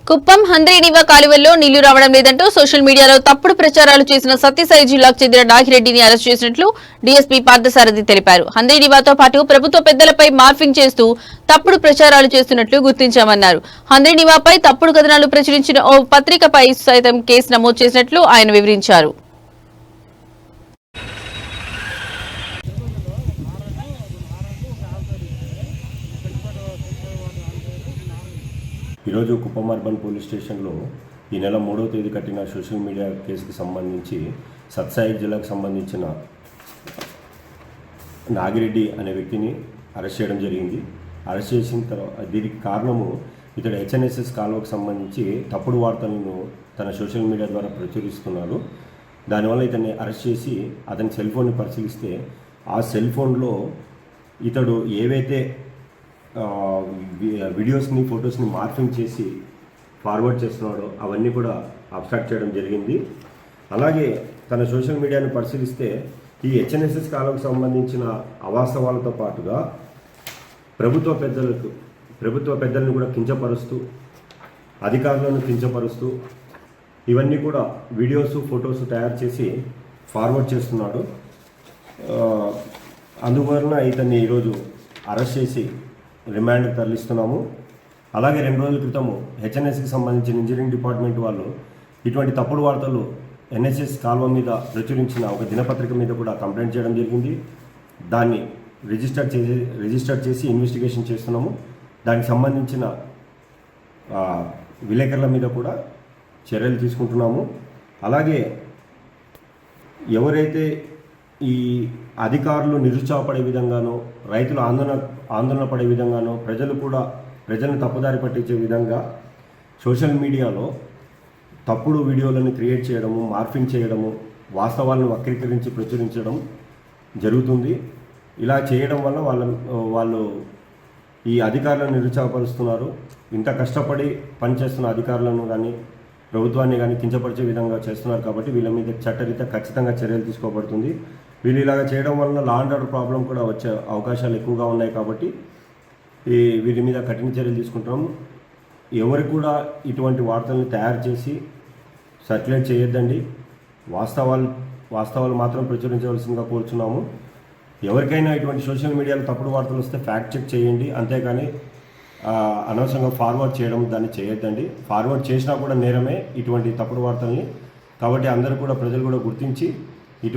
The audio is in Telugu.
కుప్పం హంద్రీనివా కాలువల్లో నీళ్లు రావడం లేదంటూ సోషల్ మీడియాలో తప్పుడు ప్రచారాలు చేసిన సత్యసాయి జిల్లాకు చెందిన నాగిరెడ్డిని అరెస్ట్ చేసినట్లు డీఎస్పీ పార్థసారథి తెలిపారు. హంద్రీనివాతో పాటు ప్రభుత్వ పెద్దలపై మార్ఫింగ్ చేస్తూ తప్పుడు ప్రచారాలు చేస్తున్నట్లు గుర్తించామన్నారు. హంద్రీనివాపై తప్పుడు కథనాలు ప్రచురించిన ఓ పత్రికపై సైతం కేసు నమోదు చేసినట్లు ఆయన వివరించారు. ఈరోజు కుప్పం అర్బన్ పోలీస్ స్టేషన్లో ఈ నెల 3వ తేదీ కట్టిన సోషల్ మీడియా కేసుకు సంబంధించి సత్సాయి జిల్లాకు సంబంధించిన నాగిరెడ్డి అనే వ్యక్తిని అరెస్ట్ చేయడం జరిగింది. అరెస్ట్ చేసిన తర్వాత దీనికి కారణము ఇతడు హెచ్ఎన్ఎస్ఎస్ కాలువకు సంబంధించి తప్పుడు వార్తలను తన సోషల్ మీడియా ద్వారా ప్రచురిస్తున్నారు. దానివల్ల ఇతన్ని అరెస్ట్ చేసి అతని సెల్ ఫోన్ని పరిశీలిస్తే ఆ సెల్ ఫోన్లో ఇతడు ఏవైతే వీడియోస్ని ఫొటోస్ని మార్ఫింగ్ చేసి ఫార్వర్డ్ చేస్తున్నాడో అవన్నీ కూడా అబ్స్ట్రాక్ట్ చేయడం జరిగింది. అలాగే తన సోషల్ మీడియాను పరిశీలిస్తే ఈ హెచ్ఎన్ఎస్ఎస్ కాలంకు సంబంధించిన అవాస్తవాలతో పాటుగా ప్రభుత్వ పెద్దలను కూడా కించపరుస్తూ, అధికారులను కించపరుస్తూ ఇవన్నీ కూడా వీడియోస్ ఫొటోస్ తయారు చేసి ఫార్వర్డ్ చేస్తున్నాడు. అందువలన ఇతన్ని ఈరోజు అరెస్ట్ చేసి రిమాండ్కి తరలిస్తున్నాము. అలాగే 2 రోజుల క్రితము హెచ్ఎన్ఎస్కి సంబంధించిన ఇంజనీరింగ్ డిపార్ట్మెంట్ వాళ్ళు ఇటువంటి తప్పుడు వార్తలు ఎన్ఎస్ఎస్ కాలువ మీద ప్రచురించిన ఒక దినపత్రిక మీద కూడా కంప్లైంట్ చేయడం జరిగింది. దాన్ని రిజిస్టర్ చేసి ఇన్వెస్టిగేషన్ చేస్తున్నాము. దానికి సంబంధించిన విలేకరుల మీద కూడా చర్యలు తీసుకుంటున్నాము. అలాగే ఎవరైతే ఈ అధికారులు నిరుత్సాహపడే విధంగానో, రైతులు ఆందోళన పడే విధంగానో, ప్రజలను తప్పుదారి పట్టించే విధంగా సోషల్ మీడియాలో తప్పుడు వీడియోలను క్రియేట్ చేయడము, మార్ఫింగ్ చేయడము, వాస్తవాలను వక్రీకరించి ప్రచురించడం జరుగుతుంది. ఇలా చేయడం వల్ల వాళ్ళు ఈ అధికారులను నిరుత్సాహపరుస్తున్నారు. ఇంత కష్టపడి పనిచేస్తున్న అధికారులను కానీ ప్రభుత్వాన్ని కానీ కించపరిచే విధంగా చేస్తున్నారు. కాబట్టి వీళ్ళ మీద చట్టరీత్యా ఖచ్చితంగా చర్యలు తీసుకోబడుతుంది. వీళ్ళు ఇలాగ చేయడం వలన లా అండ్ ఆర్డర్ ప్రాబ్లం కూడా వచ్చే అవకాశాలు ఎక్కువగా ఉన్నాయి. కాబట్టి వీరి మీద కఠిన చర్యలు తీసుకుంటాము. ఎవరు కూడా ఇటువంటి వార్తలను తయారు చేసి సర్క్యులేట్ చేయొద్దండి. వాస్తవాలు మాత్రం ప్రచురించవలసిందిగా కోరుచున్నాము. ఎవరికైనా ఇటువంటి సోషల్ మీడియాలో తప్పుడు వార్తలు వస్తే ఫ్యాక్ట్ చెక్ చేయండి. అంతేకాని అనవసరంగా ఫార్వర్డ్ చేయడం దాన్ని చేయొద్దండి. ఫార్వర్డ్ చేసినా కూడా నేరమే ఇటువంటి తప్పుడు వార్తల్ని. కాబట్టి అందరూ కూడా ప్రజలు కూడా గుర్తించి